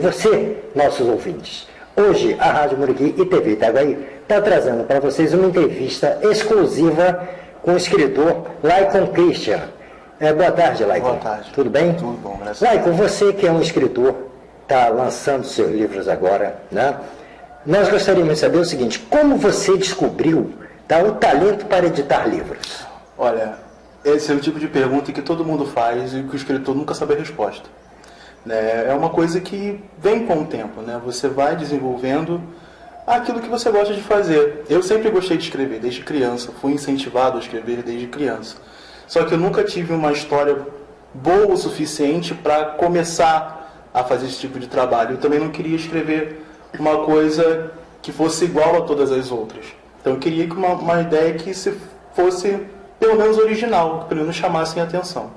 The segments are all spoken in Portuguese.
você, nossos ouvintes. Hoje, a Rádio Muriqui e TV Itaguaí está trazendo para vocês uma entrevista exclusiva com o escritor Laicon Christian. Boa tarde, Laicon. Boa tarde. Tudo bem? Tudo bom, graças a Deus. Laicon, você que é um escritor, está lançando seus livros agora, né? Nós gostaríamos de saber o seguinte: como você descobriu o talento para editar livros? Olha, esse é o tipo de pergunta que todo mundo faz e que o escritor nunca sabe a resposta. É uma coisa que vem com o tempo, né? Você vai desenvolvendo aquilo que você gosta de fazer. Eu sempre gostei de escrever, desde criança. Fui incentivado a escrever desde criança. Só que eu nunca tive uma história boa o suficiente para começar a fazer esse tipo de trabalho. Eu também não queria escrever uma coisa que fosse igual a todas as outras. Então eu queria que uma ideia que se fosse pelo menos original, que pelo menos chamasse a atenção.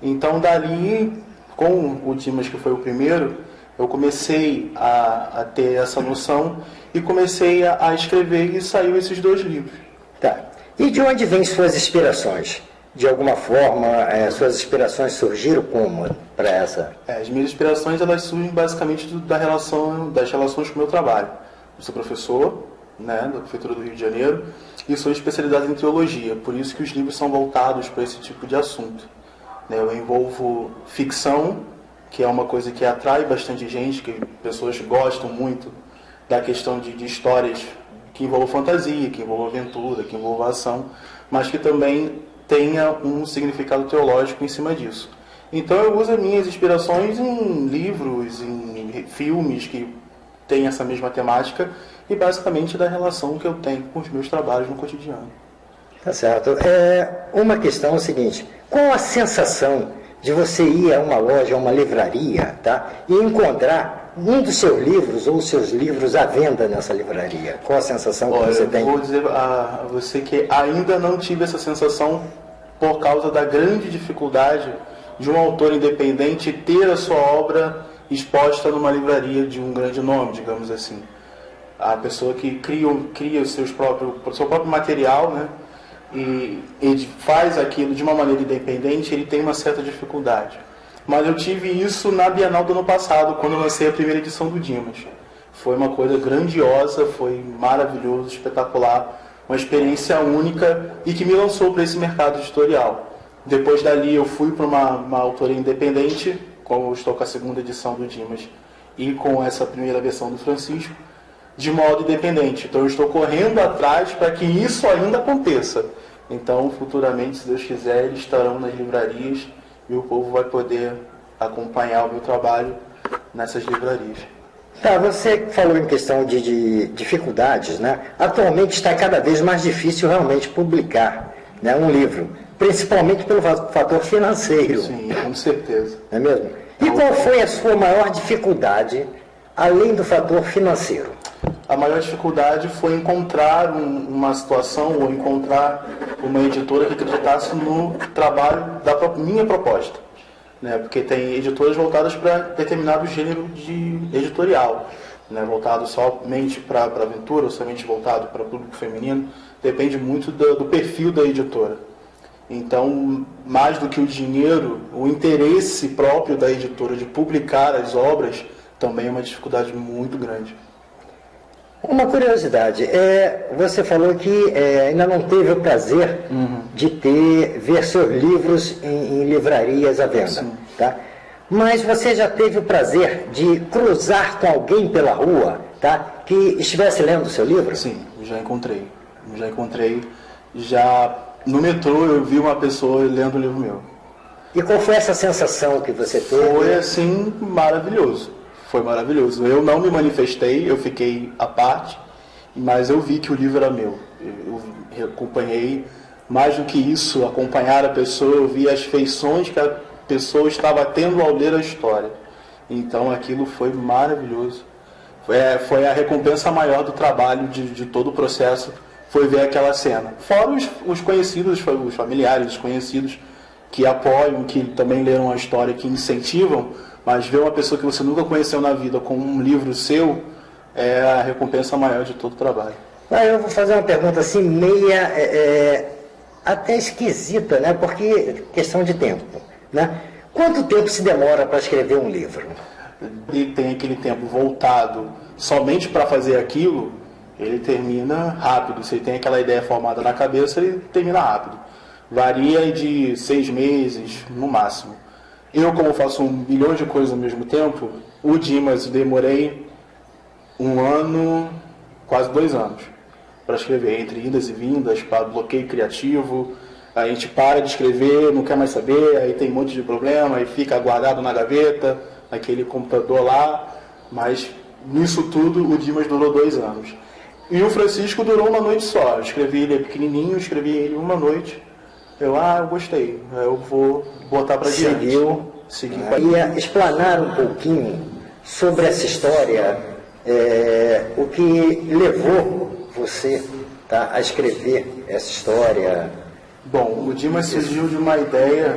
Então dali, com o Dimas, que foi o primeiro, eu comecei a ter essa noção e comecei a escrever, e saiu esses 2 livros. Tá. E de onde vêm suas inspirações? De alguma forma, suas inspirações surgiram como para essa? As minhas inspirações, elas surgem basicamente das relações com o meu trabalho. Eu sou professor, né, da Prefeitura do Rio de Janeiro, e sou especializado em teologia, por isso que os livros são voltados para esse tipo de assunto. Eu envolvo ficção, que é uma coisa que atrai bastante gente, que pessoas gostam muito da questão de histórias que envolvam fantasia, que envolvam aventura, que envolvam ação, mas que também tenha um significado teológico em cima disso. Então eu uso as minhas inspirações em livros, em filmes que têm essa mesma temática e basicamente da relação que eu tenho com os meus trabalhos no cotidiano. Tá certo. Uma questão é o seguinte: qual a sensação de você ir a uma loja, a uma livraria, tá, e encontrar um dos seus livros ou os seus livros à venda nessa livraria? Qual a sensação que você tem? Eu vou dizer a você que ainda não tive essa sensação por causa da grande dificuldade de um autor independente ter a sua obra exposta numa livraria de um grande nome, digamos assim. A pessoa que cria o seu próprio material, né, e faz aquilo de uma maneira independente, ele tem uma certa dificuldade. Mas eu tive isso na Bienal do ano passado, quando eu lancei a primeira edição do Dimas. Foi uma coisa grandiosa, foi maravilhoso, espetacular, uma experiência única e que me lançou para esse mercado editorial. Depois dali eu fui para uma autoria independente, como eu estou com a segunda edição do Dimas e com essa primeira versão do Francisco, de modo independente. Então eu estou correndo atrás para que isso ainda aconteça. Então, futuramente, se Deus quiser, eles estarão nas livrarias e o povo vai poder acompanhar o meu trabalho nessas livrarias. Tá, você falou em questão de dificuldades, né? Atualmente está cada vez mais difícil realmente publicar, né, um livro, principalmente pelo fator financeiro. Sim, com certeza. Não é mesmo? E qual foi a sua maior dificuldade, além do fator financeiro? A maior dificuldade foi encontrar uma situação ou encontrar uma editora que acreditasse no trabalho da minha proposta, né? Porque tem editoras voltadas para determinado gênero de editorial, né? Voltado somente para aventura ou somente voltado para o público feminino, depende muito do perfil da editora. Então, mais do que o dinheiro, o interesse próprio da editora de publicar as obras também é uma dificuldade muito grande. Uma curiosidade, você falou que ainda não teve o prazer de ver seus livros em livrarias à venda, tá? Mas você já teve o prazer de cruzar com alguém pela rua, tá, que estivesse lendo o seu livro? Sim, já encontrei. Já no metrô eu vi uma pessoa lendo o livro meu. E qual foi essa sensação que você teve? Foi assim, maravilhoso. Foi maravilhoso. Eu não me manifestei, eu fiquei à parte, mas eu vi que o livro era meu. Eu acompanhei, mais do que isso, acompanhar a pessoa, eu vi as feições que a pessoa estava tendo ao ler a história. Então aquilo foi maravilhoso. Foi a recompensa maior do trabalho, de todo o processo, foi ver aquela cena. Fora os conhecidos, os familiares, os conhecidos que apoiam, que também leram a história, que incentivam, mas ver uma pessoa que você nunca conheceu na vida com um livro seu é a recompensa maior de todo o trabalho. Eu vou fazer uma pergunta assim, meia até esquisita, né? Porque questão de tempo, né? Quanto tempo se demora para escrever um livro? ele tem aquele tempo voltado somente para fazer aquilo, ele termina rápido. Se ele tem aquela ideia formada na cabeça, ele termina rápido. Varia de 6 meses, no máximo. Eu, como faço 1 milhão de coisas ao mesmo tempo, o Dimas demorei 1 ano, quase 2 anos, para escrever, entre idas e vindas, para bloqueio criativo. A gente para de escrever, não quer mais saber, aí tem um monte de problema, aí fica guardado na gaveta, naquele computador lá, mas nisso tudo o Dimas durou 2 anos. E o Francisco durou 1 noite só. Eu escrevi ele pequenininho, escrevi ele 1 noite. Eu gostei, eu vou botar para diante. Seguiu. Ia explanar um pouquinho sobre essa história, o que levou você, tá, a escrever essa história. Bom, o Dimas surgiu de uma ideia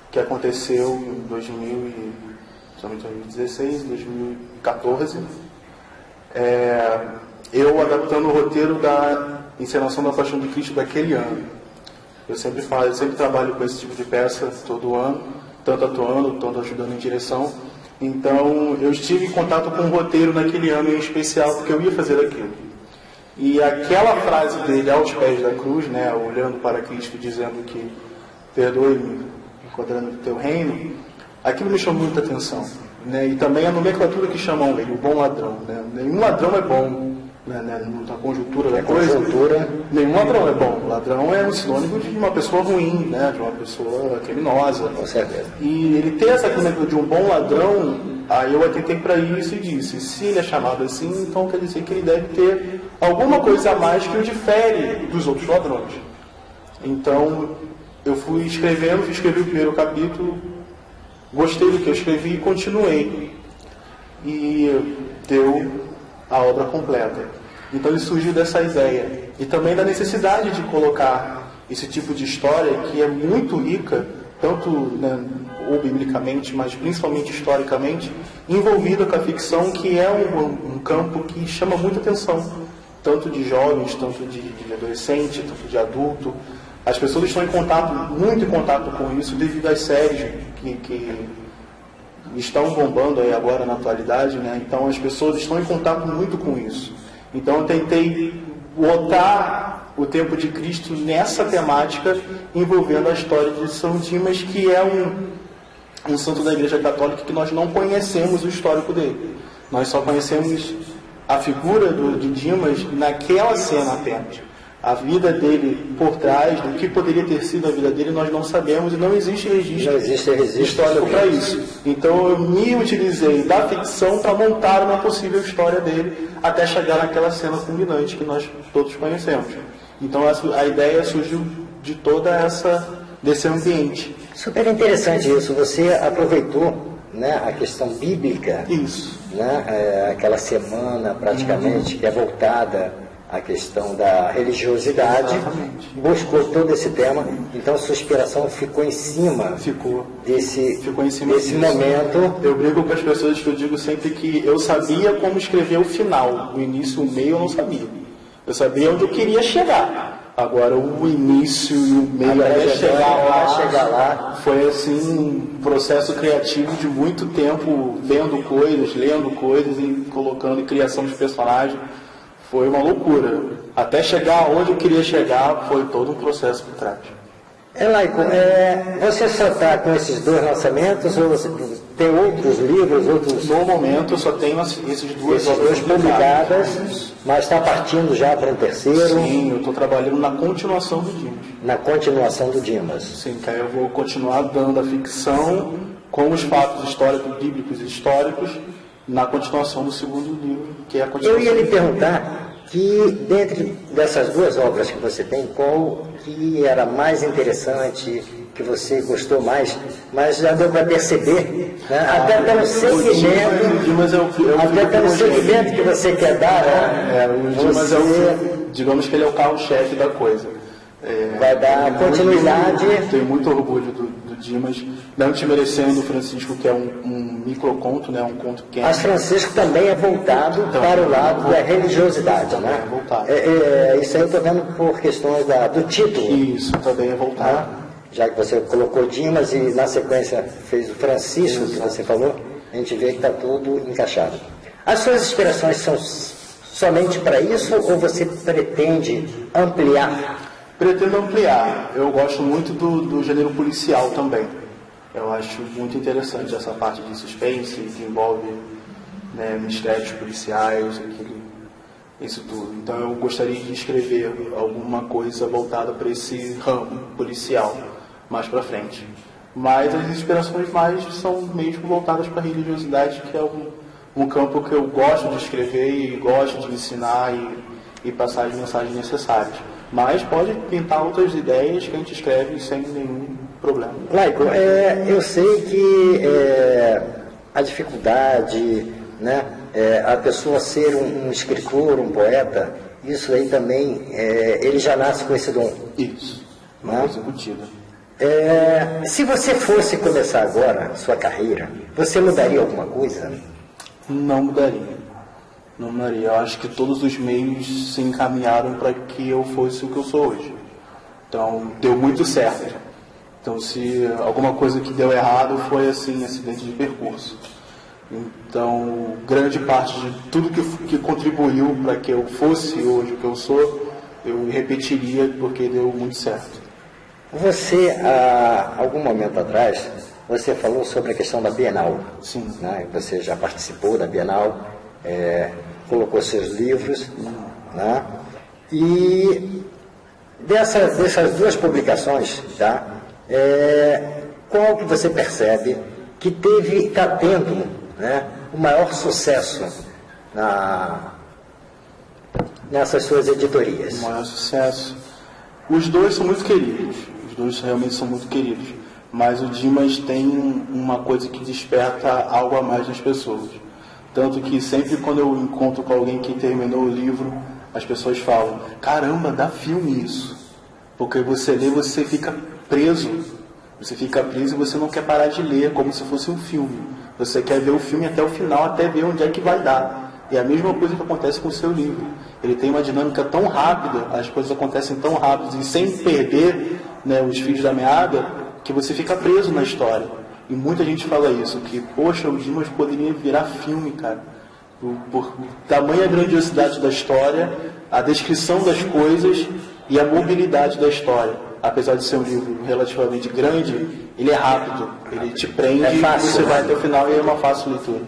que aconteceu em 2016, 2014. Eu adaptando o roteiro da encenação da Paixão de Cristo daquele ano. Eu sempre trabalho com esse tipo de peça todo ano, tanto atuando, tanto ajudando em direção. Então, eu estive em contato com o roteiro naquele ano em especial, porque eu ia fazer aquilo. E aquela frase dele aos pés da cruz, né, olhando para Cristo, dizendo que perdoe-me, enquadrando o teu reino, aquilo me chamou muita atenção. Né? E também a nomenclatura que chamam ele, o bom ladrão. Né? Nenhum ladrão é bom, né? Na conjuntura da coisa. Nenhum ladrão é bom. Ladrão é um sinônimo de uma pessoa ruim, né? De uma pessoa criminosa. Com certeza. E ele ter essa nomenclatura de um bom ladrão, aí eu atentei para isso e disse, se ele é chamado assim, então quer dizer que ele deve ter alguma coisa a mais que o difere dos outros ladrões. Então, eu fui escrevi o primeiro capítulo, gostei do que eu escrevi e continuei. E deu a obra completa. Então ele surgiu dessa ideia. E também da necessidade de colocar esse tipo de história que é muito rica, tanto, né, ou biblicamente, mas principalmente historicamente, envolvida com a ficção, que é um campo que chama muita atenção, tanto de jovens, tanto de adolescente, tanto de adulto. As pessoas estão muito em contato com isso devido às séries que estão bombando aí agora na atualidade, né? Então as pessoas estão em contato muito com isso. Então eu tentei botar o tempo de Cristo nessa temática, envolvendo a história de São Dimas, que é um santo da Igreja Católica que nós não conhecemos o histórico dele. Nós só conhecemos a figura de Dimas naquela cena apenas. A vida dele por trás, do que poderia ter sido a vida dele, nós não sabemos e não existe registro histórico para isso. Então eu me utilizei da ficção para montar uma possível história dele até chegar naquela cena culminante que nós todos conhecemos. Então a ideia surgiu de desse ambiente. Super interessante isso. Você aproveitou, né, a questão bíblica. Isso. Né, aquela semana praticamente que é voltada a questão da religiosidade. Exatamente. Buscou todo esse tema, então sua inspiração ficou em cima desse momento. Eu brigo com as pessoas que eu digo sempre que eu sabia como escrever o final, o início, o meio eu não sabia. Eu sabia onde eu queria chegar. Agora o início e o meio até chegar lá foi assim um processo criativo de muito tempo, vendo coisas, lendo coisas e colocando em criação de personagens. Foi uma loucura. Até chegar onde eu queria chegar, foi todo um processo por trás. Laico, você só está com esses 2 lançamentos ou você tem outros livros? No momento eu só tenho esses duas obras publicadas, mas está partindo já para um terceiro? Sim, eu estou trabalhando na continuação do Dimas. Na continuação do Dimas. Sim, que aí eu vou continuar dando a ficção com os fatos históricos, bíblicos e históricos, na continuação do segundo livro, que é a continuação. Eu ia lhe perguntar que, dentre dessas 2 obras que você tem, qual que era mais interessante, que você gostou mais, mas já deu para perceber, né? Até pelo segmento que você quer dar, né? O Dimas digamos que ele é o carro-chefe da coisa. Vai dar continuidade. Tenho muito orgulho do Dimas, não desmerecendo o Francisco, que é um microconto, né, um conto pequeno. Mas Francisco também é voltado para o lado da religiosidade, né? Isso aí eu estou vendo por questões do título. Isso, também é voltado. Já que você colocou Dimas e na sequência fez o Francisco, que você falou. a gente vê que está tudo encaixado. As suas inspirações são somente para isso ou você pretende ampliar? Pretendo ampliar. Eu gosto muito do gênero policial também. Eu acho muito interessante essa parte de suspense que envolve, né, mistérios policiais, isso tudo. Então eu gostaria de escrever alguma coisa voltada para esse ramo policial mais para frente. Mas as inspirações mais são mesmo voltadas para a religiosidade, que é um campo que eu gosto de escrever e gosto de ensinar e passar as mensagens necessárias. Mas pode pintar outras ideias que a gente escreve sem nenhum problema. Laico, eu sei que a dificuldade, né, a pessoa ser um escritor, um poeta, isso aí também, ele já nasce com esse dom. Isso, uma coisa embutida. Se você fosse começar agora sua carreira, você mudaria alguma coisa? Não mudaria. Não mudaria. Eu acho que todos os meios se encaminharam para que eu fosse o que eu sou hoje. Então, deu muito certo. Então, se alguma coisa que deu errado foi, assim, acidente de percurso. Então, grande parte de tudo que contribuiu para que eu fosse hoje o que eu sou, eu repetiria porque deu muito certo. Você, há algum momento atrás, você falou sobre a questão da Bienal. Sim. Né? Você já participou da Bienal, colocou seus livros, né? E dessas duas publicações, tá? Qual que você percebe que está tendo, né, o maior sucesso nessas suas editorias? O maior sucesso. Os dois são muito queridos. Os dois realmente são muito queridos. Mas o Dimas tem uma coisa que desperta algo a mais nas pessoas. Tanto que sempre quando eu encontro com alguém que terminou o livro, as pessoas falam: caramba, dá filme isso. Porque você lê, você fica preso. Você fica preso e você não quer parar de ler, como se fosse um filme. Você quer ver o filme até o final, até ver onde é que vai dar. E a mesma coisa que acontece com o seu livro. Ele tem uma dinâmica tão rápida, as coisas acontecem tão rápido e sem perder, né, os fios da meada, que você fica preso na história. E muita gente fala isso, que, poxa, o Dimas poderia virar filme, cara. Por tamanha grandiosidade da história, a descrição das coisas e a mobilidade da história. Apesar de ser um livro relativamente grande, ele é rápido, ele te prende, fácil, você vai até o final e é uma fácil leitura.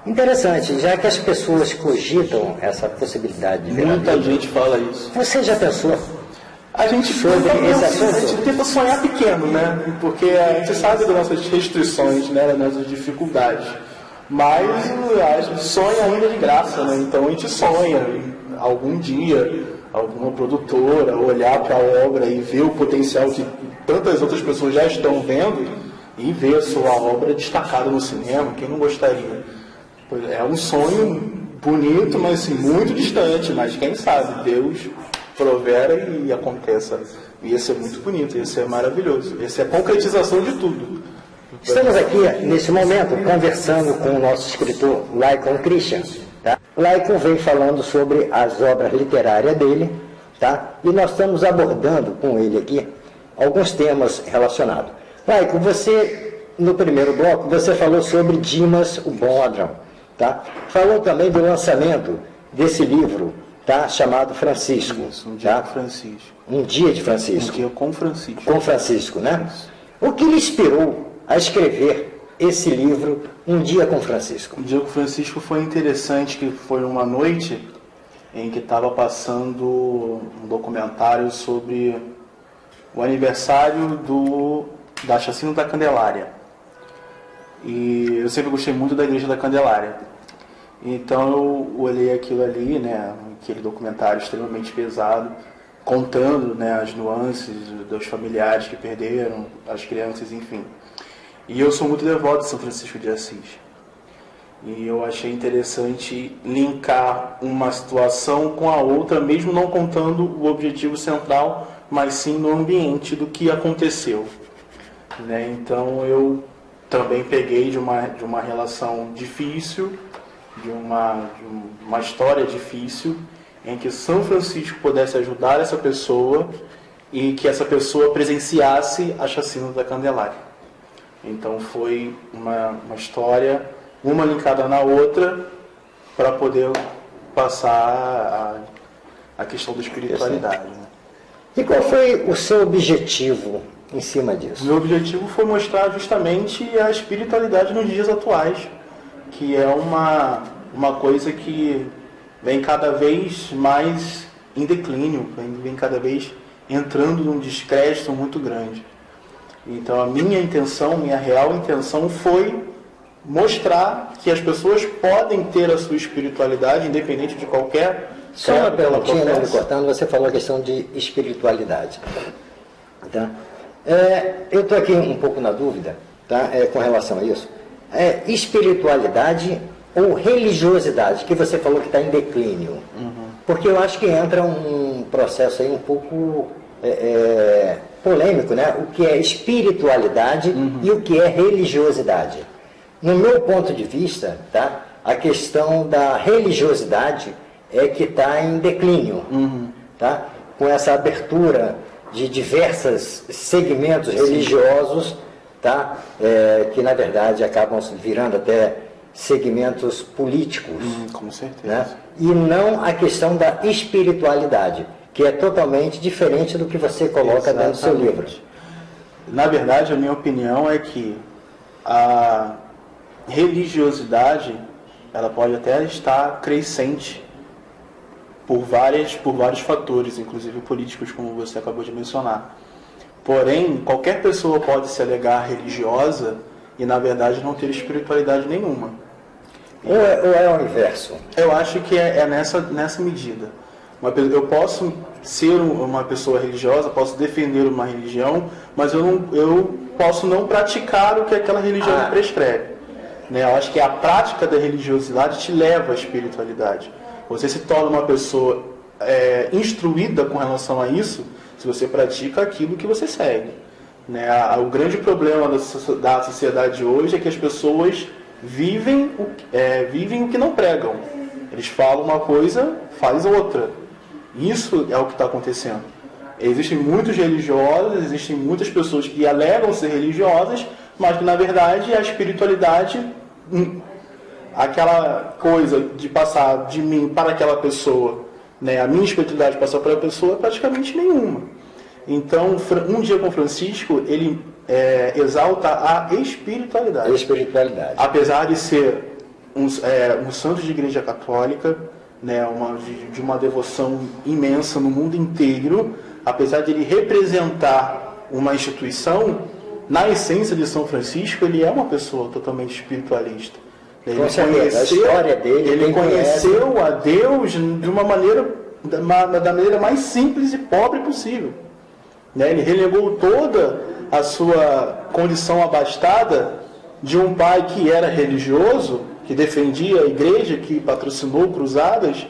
Interessante, já que as pessoas cogitam essa possibilidade de virar Muita livro, gente fala isso. você já pensou A gente tenta sonhar pequeno, né? Porque a gente sabe das nossas restrições, né? Das nossas dificuldades. Mas a gente sonha ainda de graça, né? Então a gente sonha algum dia alguma produtora olhar para a obra e ver o potencial que tantas outras pessoas já estão vendo e ver a sua obra destacada no cinema. Quem não gostaria? É um sonho bonito, mas assim, muito distante. Mas quem sabe Deus provera e aconteça. Ia ser muito bonito, ia ser maravilhoso. Ia ser a concretização de tudo. Estamos aqui, nesse momento, conversando com o nosso escritor Laicon Christian. Tá? Laicon vem falando sobre as obras literárias dele, tá? E nós estamos abordando com ele aqui alguns temas relacionados. Laicon, você, no primeiro bloco, você falou sobre Dimas, o Bom Ladrão. Tá? Falou também do lançamento desse livro, tá? Chamado Francisco. Isso, um dia tá? de Francisco. Um dia de Francisco. Um dia com Francisco. Com Francisco, né? Isso. O que lhe inspirou a escrever esse livro, Um Dia com Francisco? Um dia com Francisco foi interessante, que foi uma noite em que estava passando um documentário sobre o aniversário da chacina da Candelária. E eu sempre gostei muito da Igreja da Candelária. Então eu olhei aquilo ali, né, aquele documentário extremamente pesado, contando, né, as nuances dos familiares que perderam, as crianças, enfim. E eu sou muito devoto de São Francisco de Assis. E eu achei interessante linkar uma situação com a outra, mesmo não contando o objetivo central, mas sim no ambiente do que aconteceu. Né? Então eu também peguei de uma relação difícil, de uma história difícil, em que São Francisco pudesse ajudar essa pessoa e que essa pessoa presenciasse a chacina da Candelária. Então foi uma história uma linkada na outra, para poder passar a questão da espiritualidade. Né? E qual foi o seu objetivo em cima disso? O meu objetivo foi mostrar justamente a espiritualidade nos dias atuais, que é uma coisa que vem cada vez mais em declínio, vem cada vez entrando num descrédito muito grande. Então a minha real intenção foi mostrar que as pessoas podem ter a sua espiritualidade, independente de qualquer... Só uma perguntinha, não me cortando, você falou a questão de espiritualidade. Tá? Eu estou aqui um pouco na dúvida, tá? Com relação a isso. Espiritualidade ou religiosidade, que você falou que está em declínio. Porque eu acho que entra um processo aí um pouco polêmico, né? O que é espiritualidade e o que é religiosidade. No meu ponto de vista, tá? A questão da religiosidade é que está em declínio, tá? Com essa abertura de diversos segmentos religiosos, tá? Que na verdade acabam virando até segmentos políticos, com certeza. Né? E não a questão da espiritualidade, que é totalmente diferente do que você coloca dentro do seu livro. Na verdade, a minha opinião é que a religiosidade ela pode até estar crescente por vários fatores, inclusive políticos, como você acabou de mencionar. Porém, qualquer pessoa pode se alegar religiosa e, na verdade, não ter espiritualidade nenhuma. Ou é o inverso? Eu acho que é nessa medida. Eu posso ser uma pessoa religiosa, posso defender uma religião, mas eu posso não praticar o que aquela religião me prescreve. Né? Eu acho que a prática da religiosidade te leva à espiritualidade. Você se torna uma pessoa instruída com relação a isso se você pratica aquilo que você segue. Né? O grande problema da sociedade hoje é que as pessoas vivem o que não pregam. Eles falam uma coisa, fazem outra. Isso é o que está acontecendo. Existem muitos religiosos, existem muitas pessoas que alegam ser religiosas, mas que na verdade a espiritualidade, aquela coisa de passar de mim para aquela pessoa, né, a minha espiritualidade passar para a pessoa é praticamente nenhuma. Então, Um Dia com Francisco, ele exalta a espiritualidade. Apesar de ser um santo de igreja católica, né, de uma devoção imensa no mundo inteiro, apesar de ele representar uma instituição, na essência de São Francisco, ele é uma pessoa totalmente espiritualista. Ele conheceu a Deus de uma maneira, da maneira mais simples e pobre possível. Né? Ele relegou toda a sua condição abastada de um pai que era religioso, que defendia a igreja, que patrocinou cruzadas.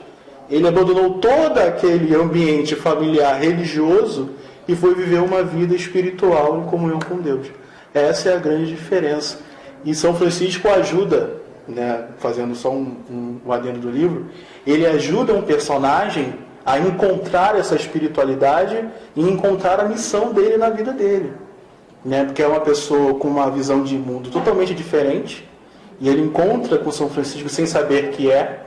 Ele abandonou todo aquele ambiente familiar religioso e foi viver uma vida espiritual em comunhão com Deus. Essa é a grande diferença. E São Francisco ajuda, né, fazendo só um adendo do livro, ele ajuda um personagem a encontrar essa espiritualidade e encontrar a missão dele na vida dele. Né? Porque é uma pessoa com uma visão de mundo totalmente diferente, e ele encontra com São Francisco sem saber que é,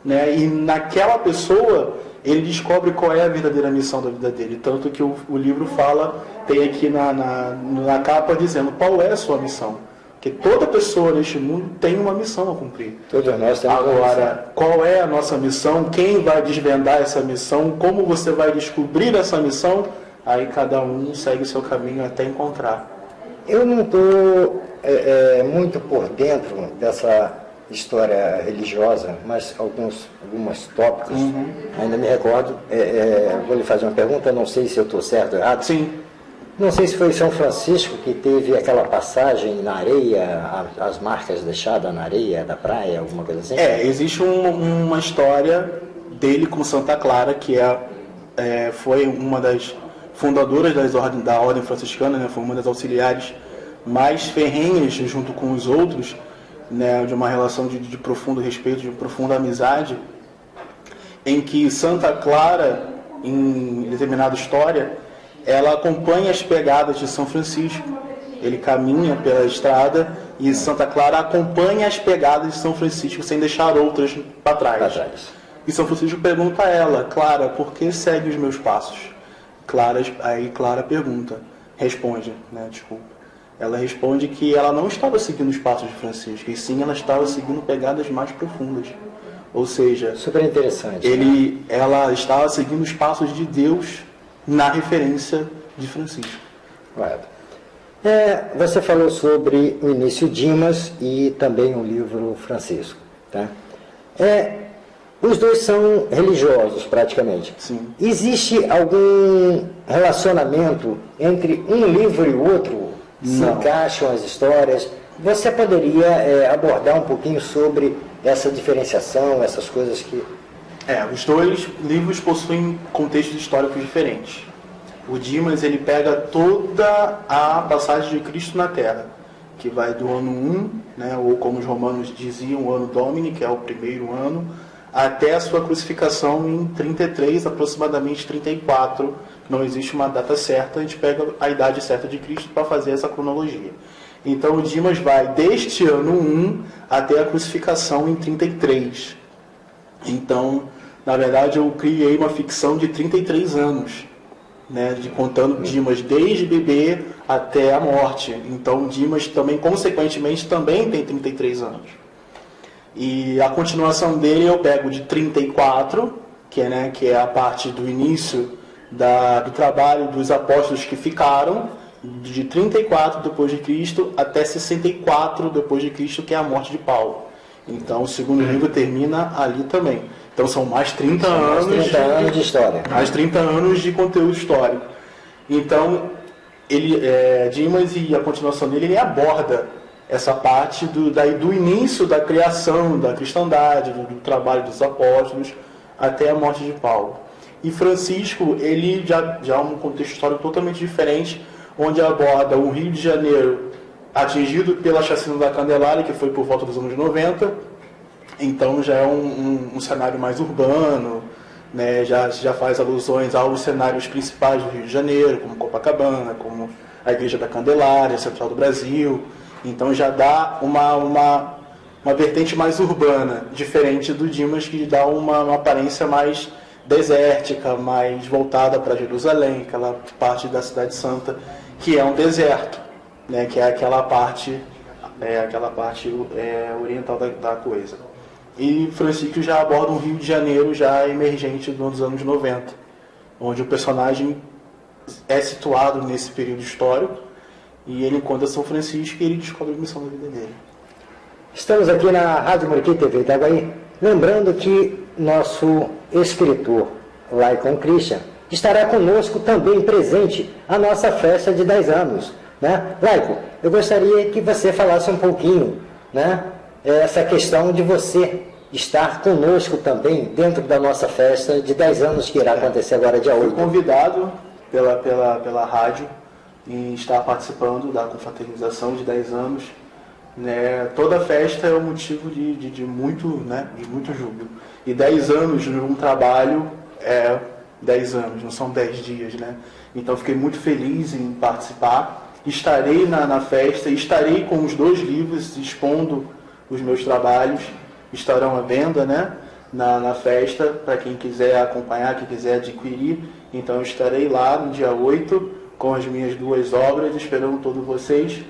né? E naquela pessoa ele descobre qual é a verdadeira missão da vida dele. Tanto que o livro fala, tem aqui na capa dizendo qual é a sua missão. Porque toda pessoa neste mundo tem uma missão a cumprir. Todos nós temos Agora, qual é a nossa missão? Quem vai desvendar essa missão? Como você vai descobrir essa missão? Aí cada um segue o seu caminho até encontrar. Eu não estou muito por dentro dessa história religiosa, mas alguns tópicos ainda me recordo. Vou lhe fazer uma pergunta, não sei se eu estou certo ou errado. Sim. Não sei se foi São Francisco que teve aquela passagem na areia, as marcas deixadas na areia da praia, alguma coisa assim? Existe uma história dele com Santa Clara, que foi uma das fundadoras da Ordem Franciscana, né, foi uma das auxiliares mais ferrenhas junto com os outros, né, de uma relação de profundo respeito, de profunda amizade, em que Santa Clara, em determinada história, ela acompanha as pegadas de São Francisco Ele caminha pela estrada e Santa Clara acompanha as pegadas de São Francisco sem deixar outras para trás. E São Francisco pergunta a ela: Clara, por que segue os meus passos? Aí Clara responde, ela responde que ela não estava seguindo os passos de Francisco, e sim ela estava seguindo pegadas mais profundas. Ou seja, super interessante. Ela estava seguindo os passos de Deus na referência de Francisco. Você falou sobre o início Dimas e também o livro Francisco. Tá? Os dois são religiosos, praticamente. Sim. Existe algum relacionamento entre um livro e o outro? Se encaixam as histórias? Você poderia abordar um pouquinho sobre essa diferenciação, essas coisas que... Os dois livros possuem contextos históricos diferentes. O Dimas, ele pega toda a passagem de Cristo na Terra, que vai do ano 1, ou como os romanos diziam, o ano Domini, que é o primeiro ano, até a sua crucificação em 33, aproximadamente 34. Não existe uma data certa, a gente pega a idade certa de Cristo para fazer essa cronologia. Então o Dimas vai deste ano 1 até a crucificação em 33. Então, na verdade, eu criei uma ficção de 33 anos, contando Dimas desde bebê até a morte. Então Dimas também, consequentemente, também tem 33 anos. E a continuação dele eu pego de 34, que é a parte do início do trabalho dos apóstolos que ficaram, de 34 depois de Cristo até 64 depois de Cristo, que é a morte de Paulo. Então o segundo livro termina ali também. Então são mais 30 anos de história. Mais 30 anos de conteúdo histórico. Então, Dimas e a continuação dele, ele aborda essa parte do início da criação da cristandade, do trabalho dos apóstolos, até a morte de Paulo. E Francisco, ele já é um contexto histórico totalmente diferente, onde aborda o Rio de Janeiro atingido pela chacina da Candelária, que foi por volta dos anos 90. Então já é um cenário mais urbano, já faz alusões aos cenários principais do Rio de Janeiro, como Copacabana, como a Igreja da Candelária, Central do Brasil. Então já dá uma vertente mais urbana, diferente do Dimas, que dá uma aparência mais desértica, mais voltada para Jerusalém, aquela parte da Cidade Santa, que é um deserto, que é aquela parte oriental da coisa. E Francisco já aborda um Rio de Janeiro já emergente dos anos 90, onde o personagem é situado nesse período histórico, e ele encontra São Francisco e ele descobre a missão da vida dele. Estamos aqui na Rádio Muriqui TV Itaguaí, lembrando que nosso escritor Laicon Christian estará conosco também presente a nossa festa de 10 anos. Laicon, eu gostaria que você falasse um pouquinho, essa questão de você estar conosco também dentro da nossa festa de 10 anos que irá acontecer agora dia 8. Fui convidado pela rádio e estar participando da confraternização de 10 anos. Toda festa é um motivo de muito júbilo. E 10 anos num trabalho é 10 anos, não são 10 dias. Então fiquei muito feliz em participar. Estarei na festa, estarei com os 2 livros expondo os meus trabalhos, estarão à venda na festa, para quem quiser acompanhar, quem quiser adquirir. Então eu estarei lá no dia 8 com as minhas 2 obras, esperando todos vocês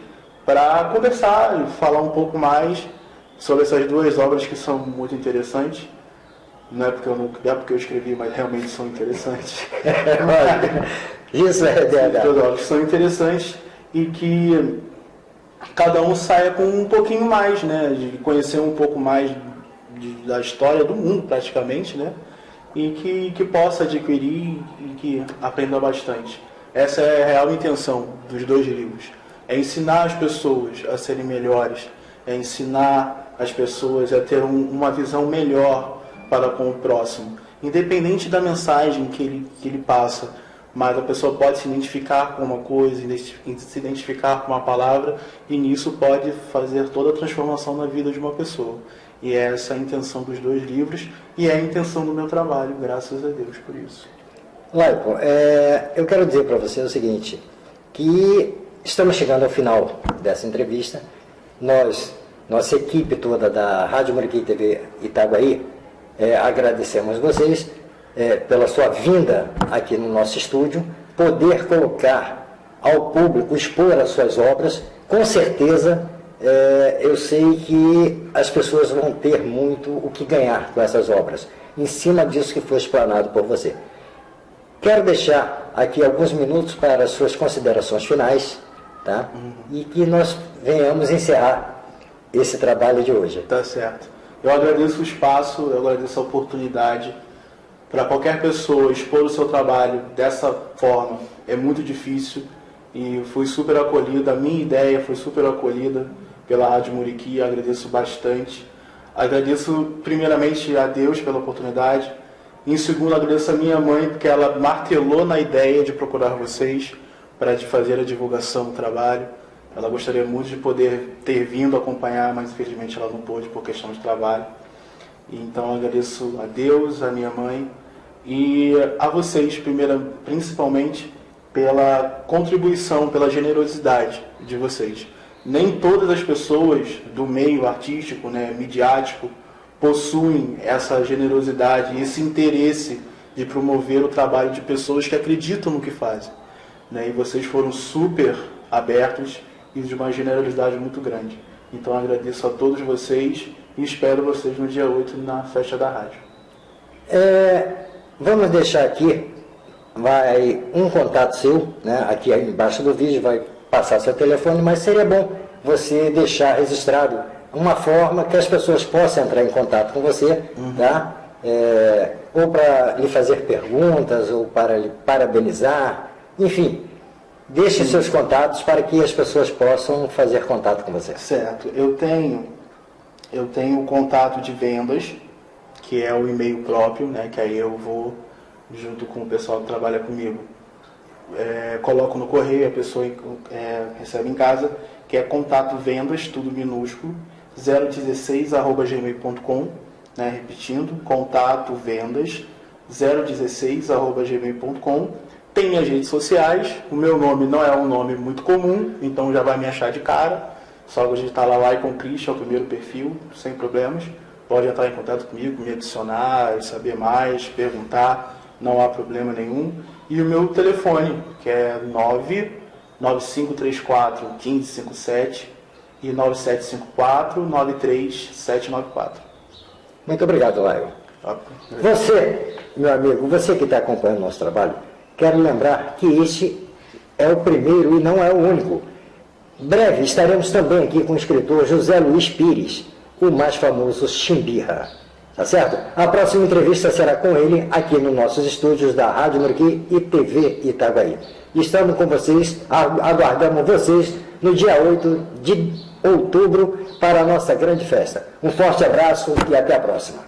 para conversar e falar um pouco mais sobre essas 2 obras que são muito interessantes. Não é porque eu escrevi, mas realmente são interessantes. Isso é verdade. Todas as obras são interessantes e que cada um saia com um pouquinho mais, de conhecer um pouco mais da história do mundo, praticamente, e que possa adquirir e que aprenda bastante. Essa é a real intenção dos 2 livros. É ensinar as pessoas a serem melhores, é ensinar as pessoas a ter uma visão melhor para com o próximo, independente da mensagem que ele passa, mas a pessoa pode se identificar com uma coisa, se identificar com uma palavra, e nisso pode fazer toda a transformação na vida de uma pessoa. E essa é a intenção dos 2 livros, e é a intenção do meu trabalho, graças a Deus por isso. Laicon, eu quero dizer para você o seguinte, que estamos chegando ao final dessa entrevista. Nossa equipe toda da Rádio Muriqui TV Itaguaí, agradecemos vocês pela sua vinda aqui no nosso estúdio, poder colocar ao público, expor as suas obras. Com certeza, eu sei que as pessoas vão ter muito o que ganhar com essas obras, em cima disso que foi explanado por você. Quero deixar aqui alguns minutos para as suas considerações finais, tá? E que nós venhamos encerrar esse trabalho de hoje. Tá certo. Eu agradeço o espaço, eu agradeço a oportunidade. Para qualquer pessoa expor o seu trabalho dessa forma é muito difícil, e fui super acolhida, a minha ideia foi super acolhida pela Rádio Muriqui, agradeço bastante. Agradeço primeiramente a Deus pela oportunidade, e em segundo agradeço a minha mãe, porque ela martelou na ideia de procurar vocês para fazer a divulgação do trabalho. Ela gostaria muito de poder ter vindo acompanhar, mas infelizmente ela não pôde por questão de trabalho. Então agradeço a Deus, a minha mãe e a vocês, principalmente, pela contribuição, pela generosidade de vocês. Nem todas as pessoas do meio artístico, midiático, possuem essa generosidade, esse interesse de promover o trabalho de pessoas que acreditam no que fazem. E vocês foram super abertos e de uma generosidade muito grande. Então agradeço a todos vocês e espero vocês no dia 8 na festa da rádio. Vamos deixar aqui um contato seu, aqui embaixo do vídeo, vai passar seu telefone, mas seria bom você deixar registrado uma forma que as pessoas possam entrar em contato com você, tá? Ou para lhe fazer perguntas, ou para lhe parabenizar, enfim, deixe seus contatos para que as pessoas possam fazer contato com você. Certo, eu tenho o contato de vendas, que é o e-mail próprio, que aí eu vou, junto com o pessoal que trabalha comigo, coloco no correio, a pessoa recebe em casa, que é contato vendas, tudo minúsculo, 016@gmail.com, repetindo, contato vendas, 016@gmail.com. Tem minhas redes sociais, o meu nome não é um nome muito comum, então já vai me achar de cara, só digitar lá Icon Christian, é o primeiro perfil, sem problemas. Pode entrar em contato comigo, me adicionar, saber mais, perguntar, não há problema nenhum. E o meu telefone, que é 99534-1557 e 9754-93794. Muito obrigado, Laio. Você, meu amigo, você que está acompanhando o nosso trabalho, quero lembrar que este é o primeiro e não é o único. Breve estaremos também aqui com o escritor José Luiz Pires, o mais famoso Chimbirra. Tá certo? A próxima entrevista será com ele aqui nos nossos estúdios da Rádio Muriqui e TV Itaguaí. Estamos com vocês, aguardamos vocês no dia 8 de outubro para a nossa grande festa. Um forte abraço e até a próxima.